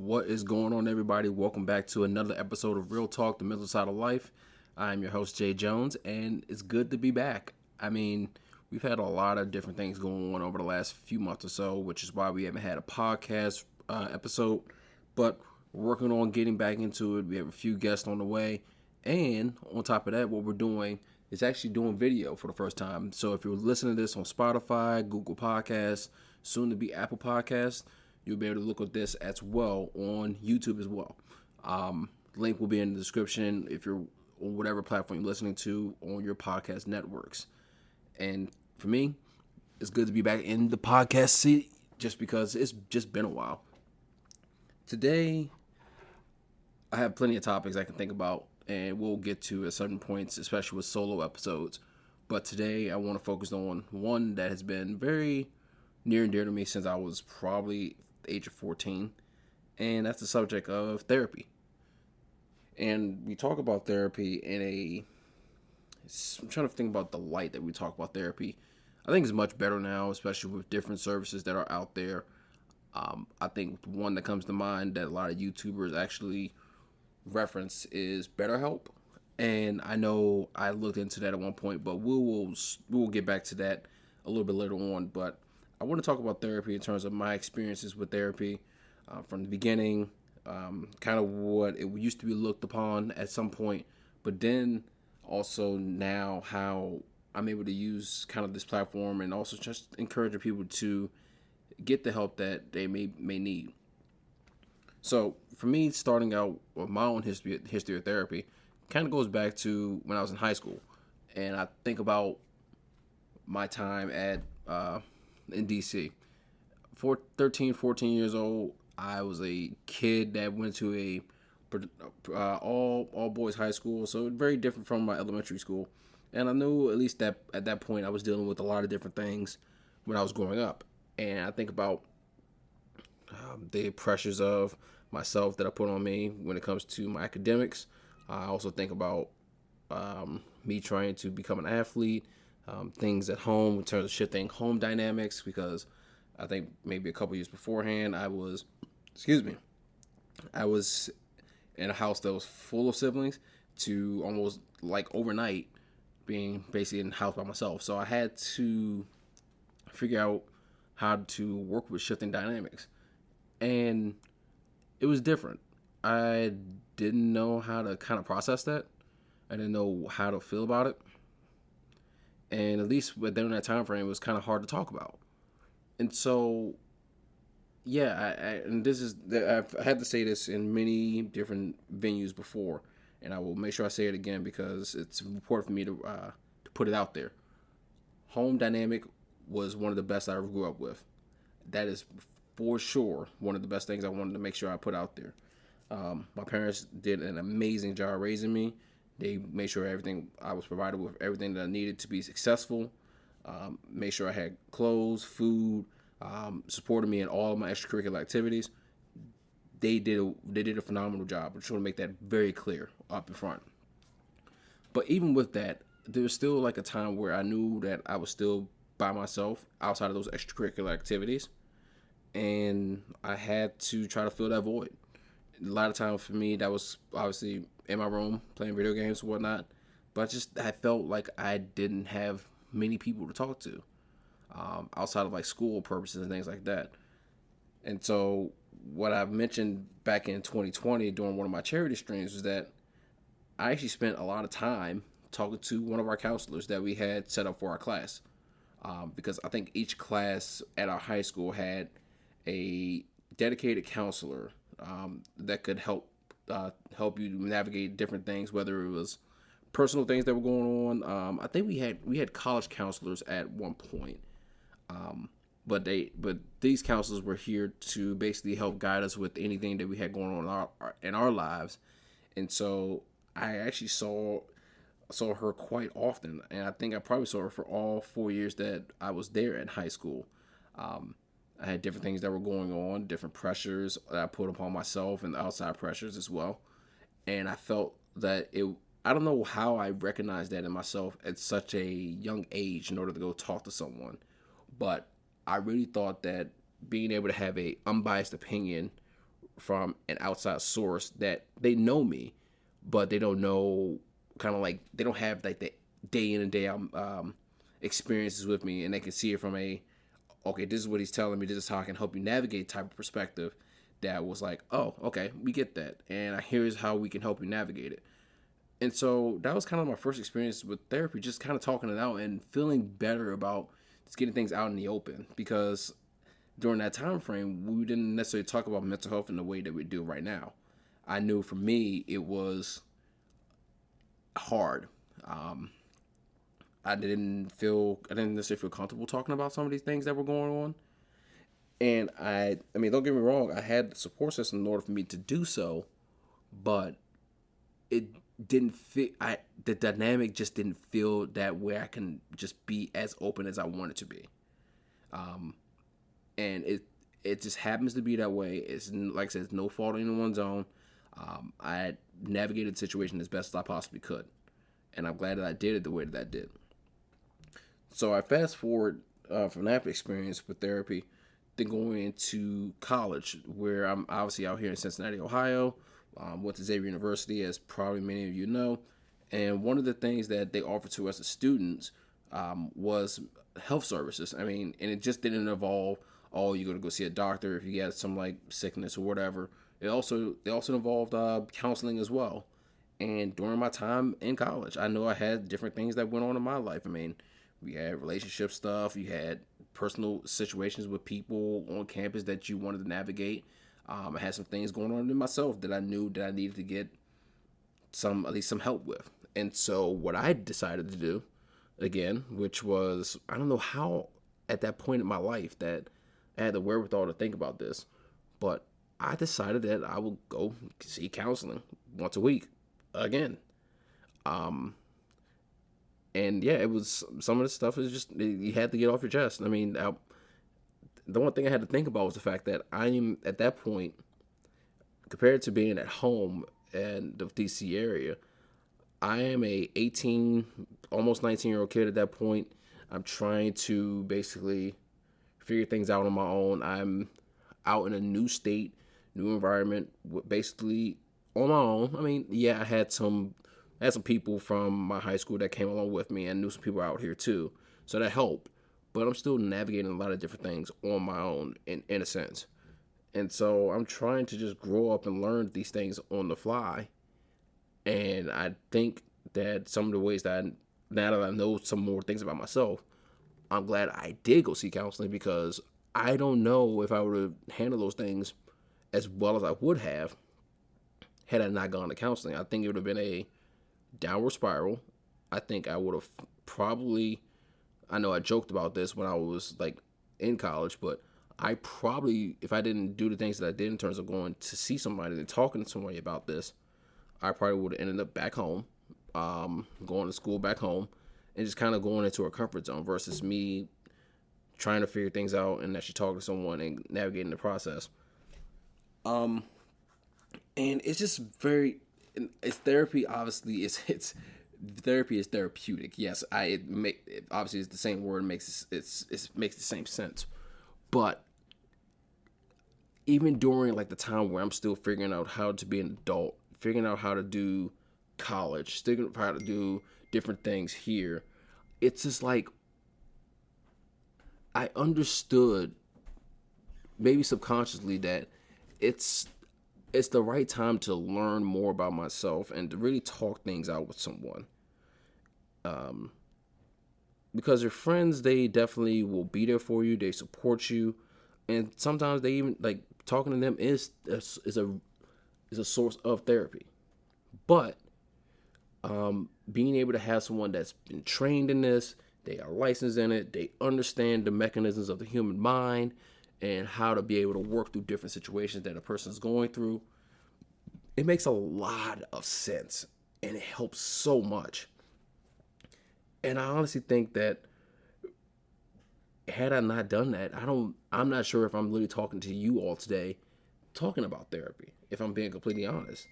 What is going on, everybody? Welcome back to another episode of Real Talk, the Mental Side of Life. I'm your host, Jay Jones, and it's good to be back. I mean, we've had a lot of different things going on over the last few months or so, which is why we haven't had a podcast episode, but we're working on getting back into it. We have a few guests on the way, and on top of that, what we're doing is actually doing video for the first time. So if you're listening to this on Spotify, Google Podcasts, soon to be Apple Podcasts, you'll be able to look at this as well on YouTube as well. Link will be in the description if you're on whatever platform you're listening to on your podcast networks. And for me, it's good to be back in the podcast seat just because it's just been a while. Today, I have plenty of topics I can think about, and we'll get to at certain points, especially with solo episodes. But today, I want to focus on one that has been very near and dear to me since I was probably the age of 14, and that's the subject of therapy. And we talk about therapy I'm trying to think about the light that we talk about therapy. I think it's much better now, especially with different services that are out there. I think one that comes to mind that a lot of YouTubers actually reference is BetterHelp. And I know I looked into that at one point, but we will get back to that a little bit later on. But I want to talk about therapy in terms of my experiences with therapy from the beginning, kind of what it used to be looked upon at some point, but then also now how I'm able to use kind of this platform and also just encouraging people to get the help that they may need. So for me, starting out with my own history of therapy kind of goes back to when I was in high school, and I think about my time in DC. 14 years old, I was a kid that went to a all boys high school, so very different from my elementary school. And I knew at least that at that point I was dealing with a lot of different things when I was growing up. And I think about the pressures of myself that I put on me when it comes to my academics. I also think about me trying to become an athlete, things at home in terms of shifting home dynamics, because I think maybe a couple years beforehand I was in a house that was full of siblings to almost like overnight being basically in the house by myself. So I had to figure out how to work with shifting dynamics, and it was different. I didn't know how to kind of process that. I didn't know how to feel about it. And at least within that time frame, it was kind of hard to talk about. And so, yeah, I've had to say this in many different venues before, and I will make sure I say it again because it's important for me to put it out there. Home dynamic was one of the best I ever grew up with. That is for sure one of the best things I wanted to make sure I put out there. My parents did an amazing job raising me. They made sure I was provided with everything that I needed to be successful. Made sure I had clothes, food, supported me in all of my extracurricular activities. They did a phenomenal job. I just want to make that very clear up in front. But even with that, there was still like a time where I knew that I was still by myself outside of those extracurricular activities, and I had to try to fill that void. A lot of times for me, that was obviously in my room playing video games and whatnot. But I felt like I didn't have many people to talk to outside of like school purposes and things like that. And so what I've mentioned back in 2020 during one of my charity streams was that I actually spent a lot of time talking to one of our counselors that we had set up for our class. Because I think each class at our high school had a dedicated counselor that could help you navigate different things, whether it was personal things that were going on. I think we had college counselors at one point, but these counselors were here to basically help guide us with anything that we had going on in our lives. And so I actually saw her quite often, and I think I probably saw her for all 4 years that I was there in high school. I had different things that were going on, different pressures that I put upon myself and the outside pressures as well. And I felt that I don't know how I recognized that in myself at such a young age in order to go talk to someone. But I really thought that being able to have a unbiased opinion from an outside source that they know me, but they don't know, kind of like, they don't have like the day in and day out experiences with me, and they can see it from a, okay, this is what he's telling me, this is how I can help you navigate type of perspective. That was like, oh, okay, we get that, and here's how we can help you navigate it. And so that was kind of my first experience with therapy, just kind of talking it out and feeling better about just getting things out in the open. Because during that time frame, we didn't necessarily talk about mental health in the way that we do right now. I knew for me it was hard. I didn't necessarily feel comfortable talking about some of these things that were going on. And I mean, don't get me wrong, I had the support system in order for me to do so, but it didn't fit. The dynamic just didn't feel that way. I can just be as open as I wanted to be. And it just happens to be that way. It's, like I said, it's no fault in anyone's own. I navigated the situation as best as I possibly could, and I'm glad that I did it the way that I did. So I fast forward from that experience with therapy, then going into college, where I'm obviously out here in Cincinnati, Ohio. Went to Xavier University, as probably many of you know. And one of the things that they offered to us as students was health services. I mean, and it just didn't involve, oh, you're going to go see a doctor if you got some like sickness or whatever. They also involved counseling as well. And during my time in college, I know I had different things that went on in my life. I mean, we had relationship stuff. You had personal situations with people on campus that you wanted to navigate. I had some things going on in myself that I knew that I needed to get at least some help with. And so what I decided to do, again, which was, I don't know how at that point in my life that I had the wherewithal to think about this, but I decided that I would go see counseling once a week again. And yeah, it was, some of the stuff is just, you had to get off your chest. I mean, the one thing I had to think about was the fact that I'm, at that point, compared to being at home in the DC area, I am a 18, almost 19-year-old kid at that point. I'm trying to basically figure things out on my own. I'm out in a new state, new environment, basically on my own. I mean, yeah, I had some people from my high school that came along with me, and knew some people out here too, so that helped. But I'm still navigating a lot of different things on my own, in a sense. And so I'm trying to just grow up and learn these things on the fly. And I think that some of the ways that now that I know some more things about myself, I'm glad I did go see counseling, because I don't know if I would have handled those things as well as I would have had I not gone to counseling. I think it would have been a downward spiral. I think I would have probably, I know I joked about this when I was like in college, but I probably, if I didn't do the things that I did in terms of going to see somebody and talking to somebody about this, I probably would have ended up back home, going to school back home, and just kind of going into a comfort zone versus me trying to figure things out and actually talking to someone and navigating the process. And it's just it's therapy. Obviously, it's therapy is therapeutic. Yes, obviously it's the same word, makes it makes the same sense. But even during like the time where I'm still figuring out how to be an adult, figuring out how to do college, figuring out how to do different things here, it's just like I understood, maybe subconsciously, that it's the right time to learn more about myself and to really talk things out with someone. Because your friends, they definitely will be there for you. They support you, and sometimes they even, like, talking to them is a source of therapy. But being able to have someone that's been trained in this, they are licensed in it, they understand the mechanisms of the human mind and how to be able to work through different situations that a person is going through, it makes a lot of sense, and it helps so much. And I honestly think that had I not done that, I'm not sure if I'm really talking to you all today, talking about therapy, if I'm being completely honest.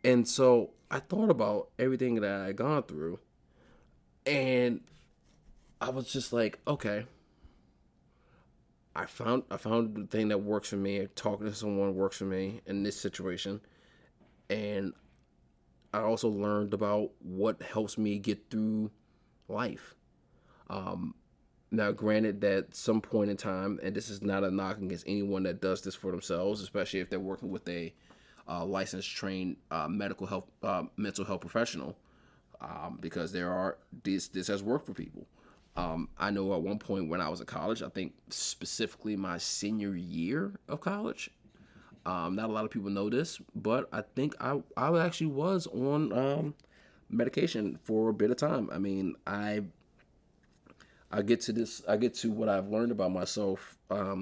And so I thought about everything that I had gone through, and I was just like, okay, I found the thing that works for me. Talking to someone works for me in this situation, and I also learned about what helps me get through life. Now, granted, that some point in time, and this is not a knock against anyone that does this for themselves, especially if they're working with a licensed, trained mental health professional, because this has worked for people. I know at one point when I was at college, I think specifically my senior year of college. Not a lot of people know this, but I think I actually was on medication for a bit of time. I mean, I get to this. I get to what I've learned about myself a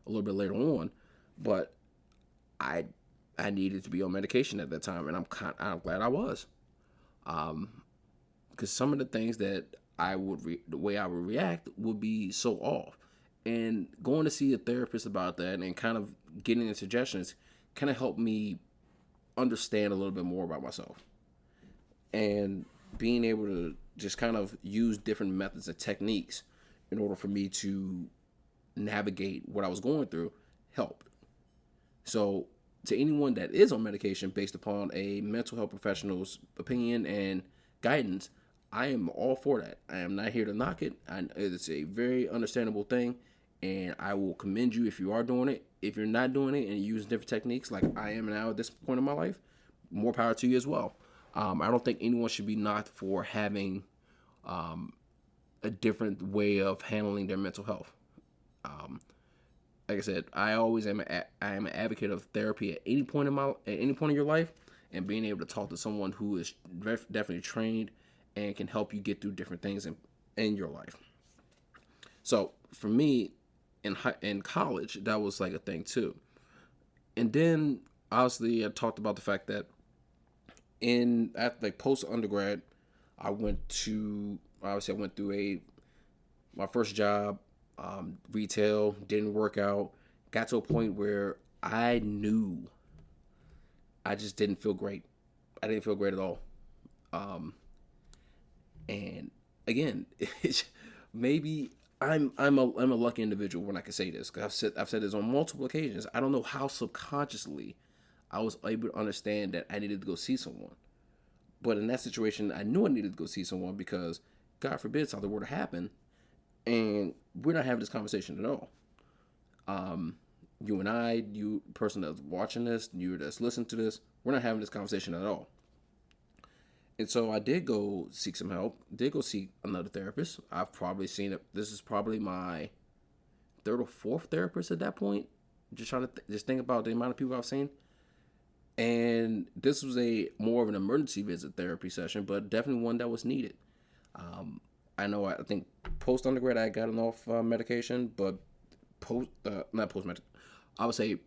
little bit later on, but I I needed to be on medication at that time, and I'm glad I was, because some of the things that the way I would react would be so off, and going to see a therapist about that and kind of getting the suggestions kind of helped me understand a little bit more about myself, and being able to just kind of use different methods and techniques in order for me to navigate what I was going through helped. So, to anyone that is on medication based upon a mental health professional's opinion and guidance, I am all for that. I am not here to knock it. It's a very understandable thing, and I will commend you if you are doing it. If you're not doing it and you're using different techniques like I am now at this point in my life, more power to you as well. I don't think anyone should be knocked for having a different way of handling their mental health. Like I said, I am an advocate of therapy at any point in your life, and being able to talk to someone who is definitely trained and can help you get through different things in your life. So for me, in college, that was like a thing too. And then obviously I talked about the fact that at like post undergrad, I went through my first job, retail, didn't work out. Got to a point where I knew I just didn't feel great. I didn't feel great at all. And again, maybe I'm a lucky individual when I can say this, because I've said this on multiple occasions. I don't know how subconsciously I was able to understand that I needed to go see someone. But in that situation, I knew I needed to go see someone because, God forbid, something were to happen, and we're not having this conversation at all. You and I, you person that's watching this, you that's listening to this, we're not having this conversation at all. And so I did go seek some help. Did go seek another therapist. I've probably seen it. This is probably my third or fourth therapist at that point. Just trying to just think about the amount of people I've seen. And this was a more of an emergency visit therapy session, but definitely one that was needed. I think post undergrad I got off medication, but not post medication. I would say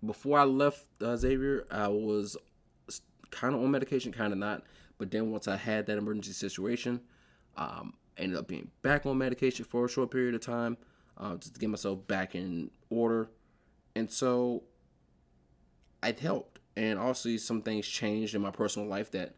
before I left Xavier, I was kind of on medication, kind of not. But then once I had that emergency situation, I ended up being back on medication for a short period of time, just to get myself back in order. And so it helped. And also some things changed in my personal life that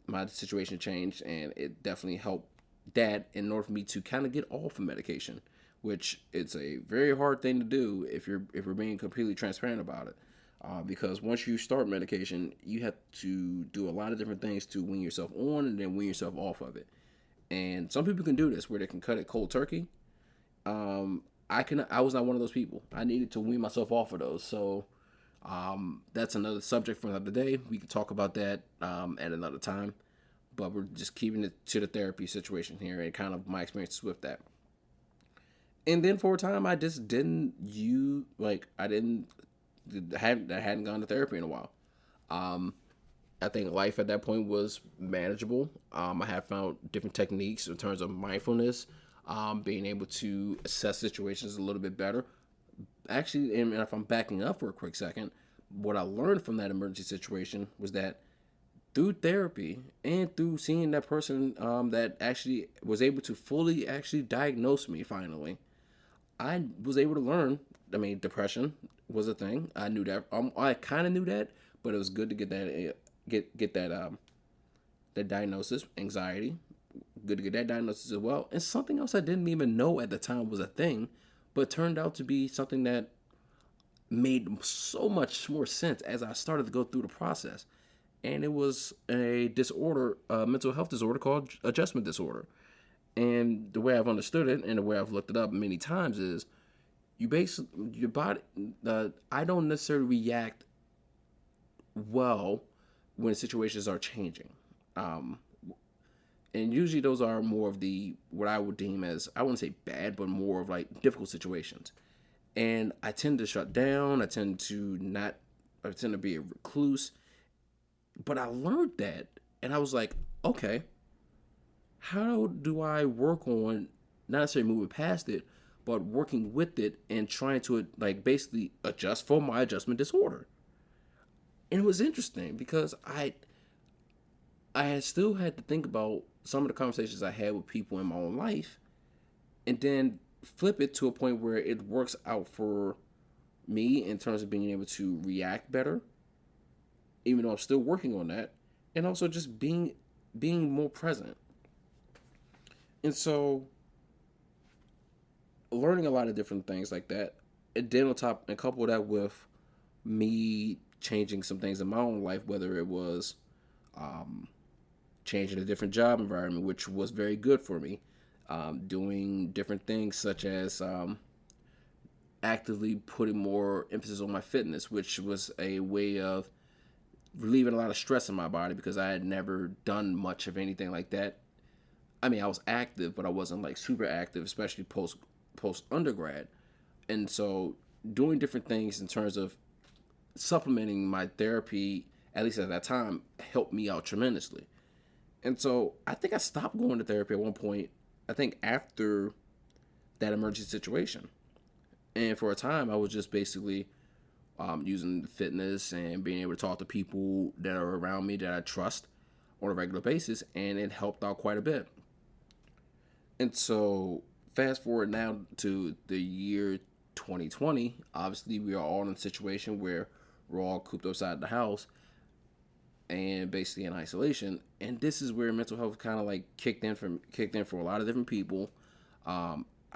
my situation changed, and it definitely helped that in order for me to kind of get off of medication, which it's a very hard thing to do if we're being completely transparent about it. Because once you start medication, you have to do a lot of different things to wean yourself on and then wean yourself off of it. And some people can do this where they can cut it cold turkey. I was not one of those people. I needed to wean myself off of those. So that's another subject for another day. We can talk about that at another time. But we're just keeping it to the therapy situation here and kind of my experiences with that. And then for a time, I just hadn't gone to therapy in a while. I think life at that point was manageable. I had found different techniques in terms of mindfulness, being able to assess situations a little bit better. Actually, and if I'm backing up for a quick second, what I learned from that emergency situation was that through therapy and through seeing that person that actually was able to fully actually diagnose me finally, I was able to learn. I mean, depression was a thing. I knew that. I kind of knew that, but it was good to get that diagnosis. Anxiety, good to get that diagnosis as well. And something else I didn't even know at the time was a thing, but it turned out to be something that made so much more sense as I started to go through the process. And it was a disorder, a mental health disorder called adjustment disorder. And the way I've understood it and the way I've looked it up many times is you basically, your body, I don't necessarily react well when situations are changing. Um, and usually those are more of the, what I would deem as, I wouldn't say bad, but more of like difficult situations. And I tend to shut down. I tend to be a recluse. But I learned that, and I was like, okay, how do I work on not necessarily moving past it, but working with it and trying to like basically adjust for my adjustment disorder? And it was interesting because I had still had to think about some of the conversations I had with people in my own life, and then flip it to a point where it works out for me in terms of being able to react better, even though I'm still working on that, and also just being more present. And so learning a lot of different things like that, and then on top and couple that with me changing some things in my own life, whether it was changing a different job environment, which was very good for me, doing different things such as actively putting more emphasis on my fitness, which was a way of relieving a lot of stress in my body because I had never done much of anything like that. I mean, I was active, but I wasn't like super active, especially post undergrad. And so doing different things in terms of supplementing my therapy, at least at that time, helped me out tremendously. And so I think I stopped going to therapy at one point, I think after that emergency situation. And for a time, I was just basically using fitness and being able to talk to people that are around me that I trust on a regular basis, and it helped out quite a bit. And so, fast forward now to the year 2020, obviously, we are all in a situation where we're all cooped outside the house and basically in isolation. And this is where mental health kind of like kicked in for a lot of different people.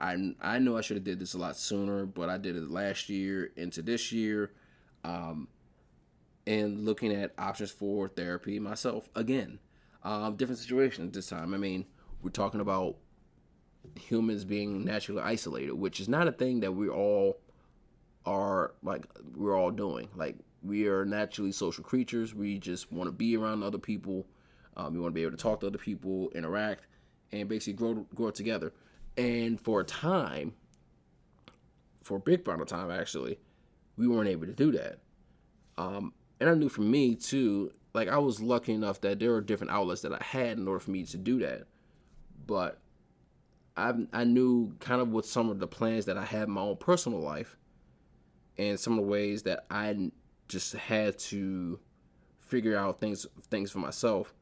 I know I should have did this a lot sooner, but I did it last year into this year, and looking at options for therapy myself again. Different situations this time. I mean, we're talking about humans being naturally isolated, which is not a thing that we're all doing. Like, we are naturally social creatures. We just want to be around other people. We want to be able to talk to other people, interact, and basically grow together. And for a big part of time actually, we weren't able to do that. And I knew for me too, like I was lucky enough that there were different outlets that I had in order for me to do that. But I knew kind of what some of the plans that I had in my own personal life and some of the ways that I just had to figure out things for myself.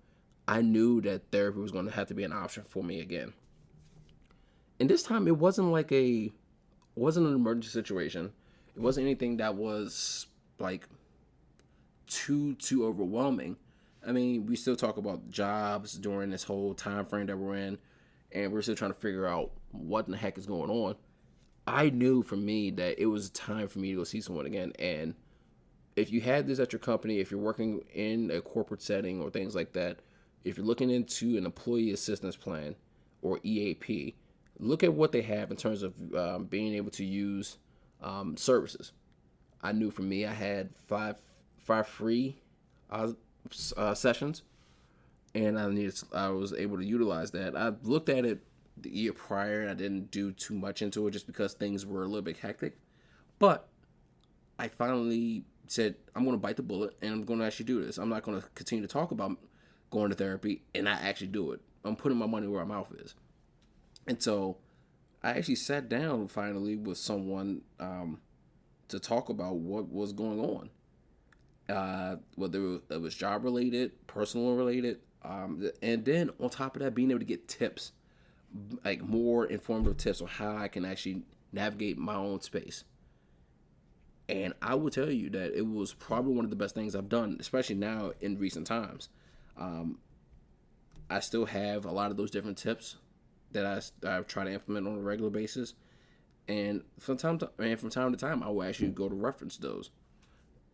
I knew that therapy was going to have to be an option for me again. And this time it wasn't an emergency situation. It wasn't anything that was like too overwhelming. I mean, we still talk about jobs during this whole time frame that we're in, and we're still trying to figure out what in the heck is going on. I knew for me that it was time for me to go see someone again. And if you had this at your company, if you're working in a corporate setting or things like that, if you're looking into an employee assistance plan or EAP, look at what they have in terms of being able to use services. I knew for me, I had five free sessions, and I was able to utilize that. I looked at it the year prior, and I didn't do too much into it just because things were a little bit hectic. But I finally said, I'm going to bite the bullet, and I'm going to actually do this. I'm not going to continue to talk about going to therapy, and I actually do it. I'm putting my money where my mouth is. And so I actually sat down finally with someone to talk about what was going on. Whether it was job related, personal related, and then on top of that, being able to get tips, like more informative tips on how I can actually navigate my own space. And I will tell you that it was probably one of the best things I've done, especially now in recent times. I still have a lot of those different tips that I try to implement on a regular basis. And from time to time, I will actually go to reference those.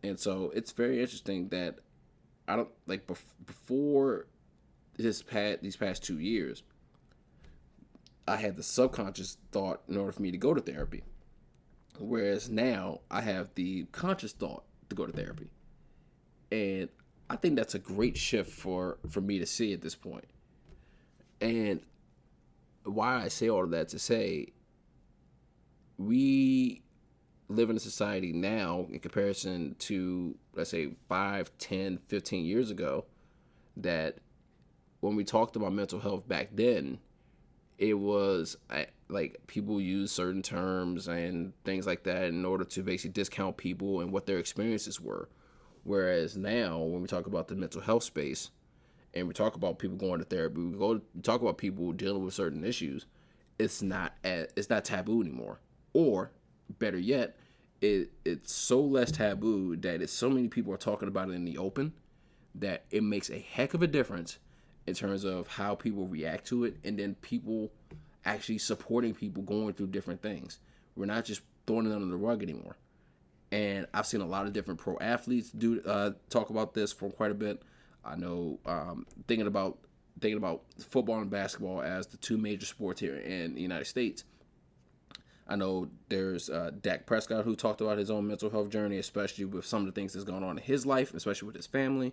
And so it's very interesting that I don't like before these past 2 years, I had the subconscious thought in order for me to go to therapy, whereas now I have the conscious thought to go to therapy, and I think that's a great shift for me to see at this point. And why I say all of that to say, we live in a society now in comparison to, let's say, 5, 10, 15 years ago, that when we talked about mental health back then, it was like people use certain terms and things like that in order to basically discount people and what their experiences were. Whereas now, when we talk about the mental health space and we talk about people going to therapy, we talk about people dealing with certain issues, it's not taboo anymore. Or better yet, it's so less taboo that it's so many people are talking about it in the open that it makes a heck of a difference in terms of how people react to it, and then people actually supporting people going through different things. We're not just throwing it under the rug anymore. And I've seen a lot of different pro athletes talk about this for quite a bit. I know thinking about football and basketball as the two major sports here in the United States. I know there's Dak Prescott, who talked about his own mental health journey, especially with some of the things that's going on in his life, especially with his family.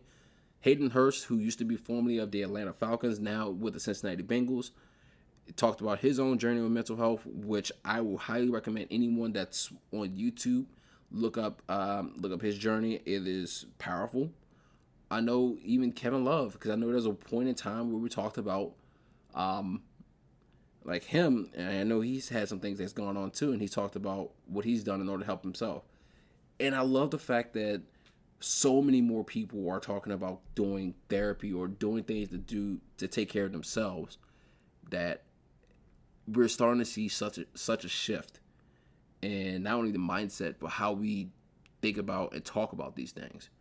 Hayden Hurst, who used to be formerly of the Atlanta Falcons, now with the Cincinnati Bengals, talked about his own journey with mental health, which I will highly recommend anyone that's on YouTube look up his journey. It is powerful. I know even Kevin Love, because I know there's a point in time where we talked about like him, and I know he's had some things that's going on too, and he talked about what he's done in order to help himself. And I love the fact that so many more people are talking about doing therapy or doing things to take care of themselves, that we're starting to see such a shift in not only the mindset but how we think about and talk about these things,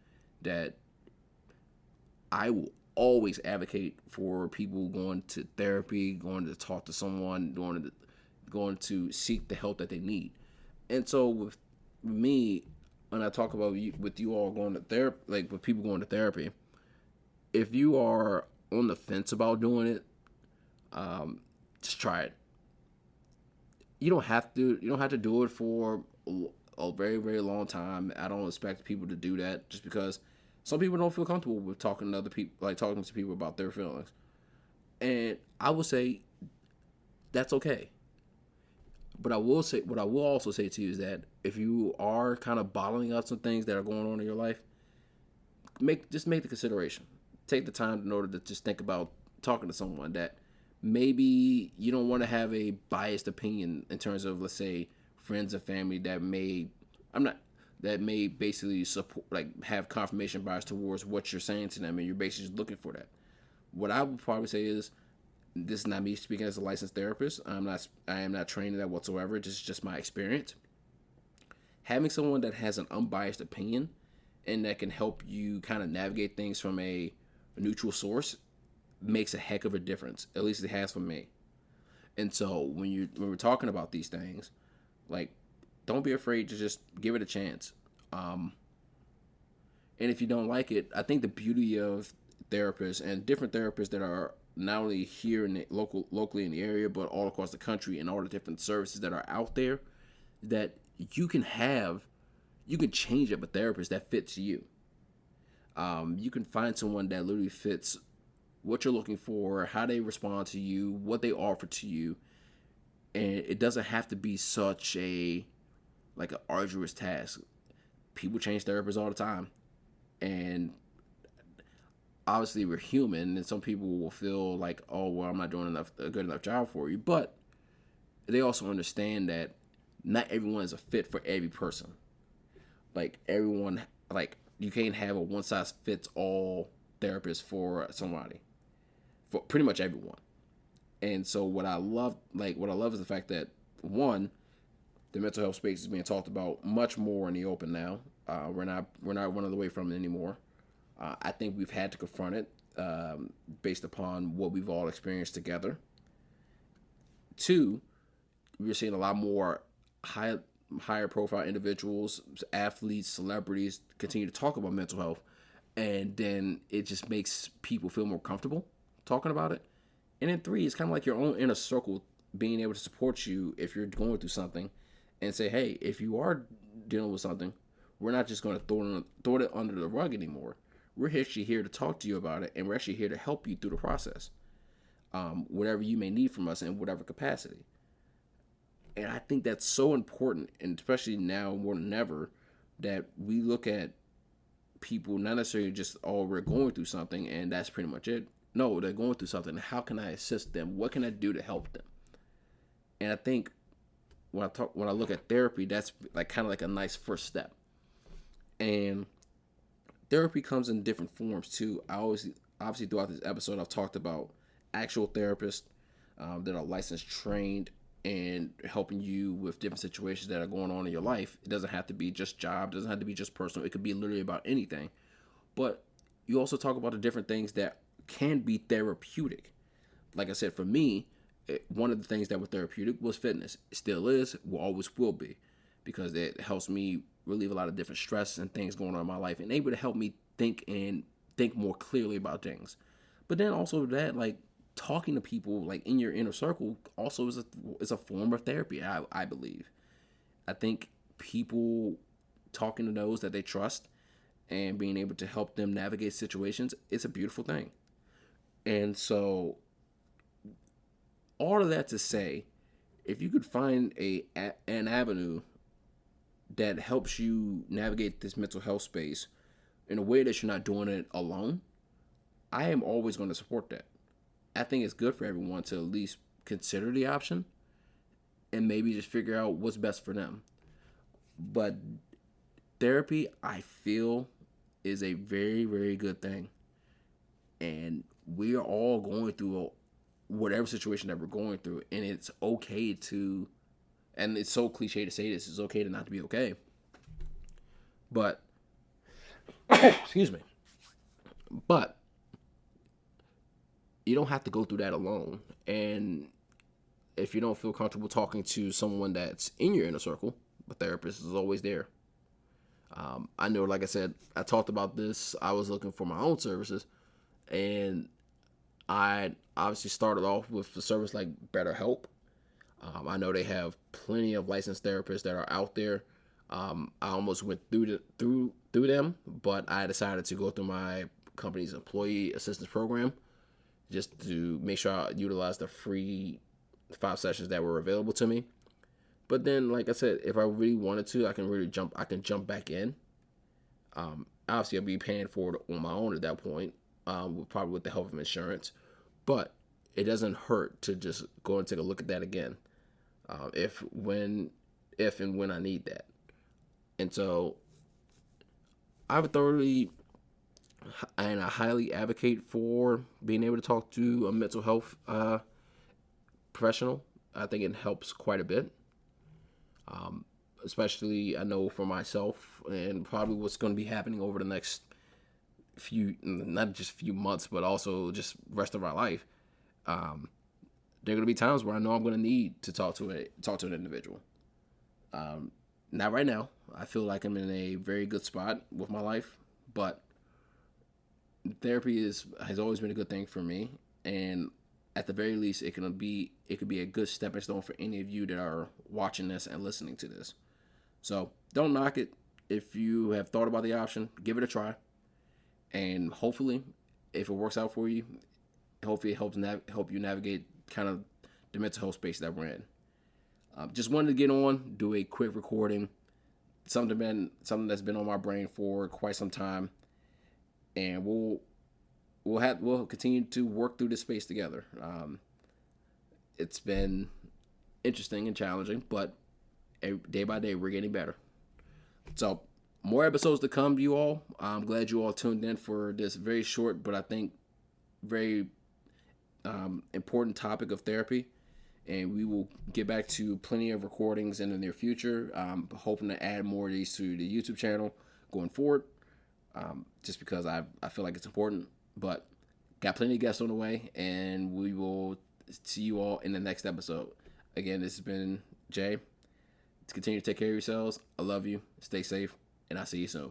that I will always advocate for people going to therapy, going to talk to someone, going to seek the help that they need. And so with me, when I talk about with you all going to therapy, like with people going to therapy, if you are on the fence about doing it, just try it. You don't have to do it for a very, very long time. I don't expect people to do that just because some people don't feel comfortable with talking to other people, like talking to people about their feelings. And I would say that's okay. But what I will also say to you is that if you are kind of bottling up some things that are going on in your life, make the consideration. Take the time in order to just think about talking to someone that maybe you don't want to have a biased opinion in terms of, let's say, friends and family that may basically support, like, have confirmation bias towards what you're saying to them, and you're basically just looking for that. What I would probably say is, this is not me speaking as a licensed therapist. I am not trained in that whatsoever. This is just my experience. Having someone that has an unbiased opinion and that can help you kind of navigate things from a neutral source makes a heck of a difference. At least it has for me. And so when we're talking about these things, like, don't be afraid to just give it a chance. And if you don't like it, I think the beauty of therapists and different therapists that are not only here in the locally in the area, but all across the country, and all the different services that are out there, that you can change up a therapist that fits you. You can find someone that literally fits what you're looking for, how they respond to you, what they offer to you, and it doesn't have to be such an arduous task. People change therapists all the time, and obviously we're human, and some people will feel like, oh, well, I'm not doing a good enough job for you. But they also understand that not everyone is a fit for every person. Like, everyone, like, you can't have a one size fits all therapist for somebody, for pretty much everyone. And so what I love is the fact that, one, the mental health space is being talked about much more in the open now. We're not running away from it anymore. I think we've had to confront it based upon what we've all experienced together. Two, we're seeing a lot more high, higher profile individuals, athletes, celebrities continue to talk about mental health, and then it just makes people feel more comfortable talking about it. And then three, it's kind of like your own inner circle being able to support you if you're going through something, and say, hey, if you are dealing with something, we're not just going to throw it under the rug anymore. We're actually here to talk to you about it, and we're actually here to help you through the process, whatever you may need from us in whatever capacity. And I think that's so important, and especially now more than ever, that we look at people not necessarily just, oh, we're going through something and that's pretty much it. No, they're going through something. How can I assist them? What can I do to help them? And I think when I look at therapy, that's like kind of like a nice first step. And therapy comes in different forms too. I always, obviously, throughout this episode, I've talked about actual therapists that are licensed, trained, and helping you with different situations that are going on in your life. It doesn't have to be just job. It doesn't have to be just personal. It could be literally about anything. But you also talk about the different things that can be therapeutic. Like I said, for me, one of the things that was therapeutic was fitness. It still is, will always will be, because it helps me relieve a lot of different stress and things going on in my life, and able to help me think more clearly about things. But then also that, like, talking to people like in your inner circle also is a form of therapy. I believe. I think people talking to those that they trust and being able to help them navigate situations, it's a beautiful thing. And so, all of that to say, if you could find an avenue that helps you navigate this mental health space in a way that you're not doing it alone, I am always going to support that. I think it's good for everyone to at least consider the option and maybe just figure out what's best for them. But therapy, I feel, is a very, very good thing. And we are all going through whatever situation that we're going through. And it's okay to, and it's so cliche to say this, it's okay to not to be okay. But, excuse me. But, you don't have to go through that alone. And if you don't feel comfortable talking to someone that's in your inner circle, a therapist is always there. I know, like I said, I talked about this. I was looking for my own services, and I obviously started off with a service like BetterHelp. I know they have plenty of licensed therapists that are out there. I almost went through them, but I decided to go through my company's employee assistance program just to make sure I utilize the free 5 sessions that were available to me. But then, like I said, if I really wanted to, I can jump back in. Obviously, I'll be paying for it on my own at that point, probably with the help of insurance. But it doesn't hurt to just go and take a look at that again, if and when I need that. And so, I would thoroughly and I highly advocate for being able to talk to a mental health professional. I think it helps quite a bit. Especially, I know for myself, and probably what's going to be happening over the next not just few months, but also just rest of our life. There are going to be times where I know I'm going to need to talk to an individual. Not right now. I feel like I'm in a very good spot with my life, but therapy has always been a good thing for me, and at the very least, it could be a good stepping stone for any of you that are watching this and listening to this. So don't knock it. If you have thought about the option, give it a try, and hopefully, if it works out for you, hopefully it help you navigate kind of the mental health space that we're in. Just wanted to get on, do a quick recording, something that's been on my brain for quite some time, and we'll continue to work through this space together. It's been interesting and challenging, but day by day we're getting better. So more episodes to come, you all. I'm glad you all tuned in for this very short, but I think very important topic of therapy. And we will get back to plenty of recordings in the near future. I'm hoping to add more of these to the YouTube channel going forward, just because I feel like it's important. But got plenty of guests on the way, and we will see you all in the next episode. Again, this has been Jay. to continue to take care of yourselves. I love you. Stay safe, and I'll see you soon.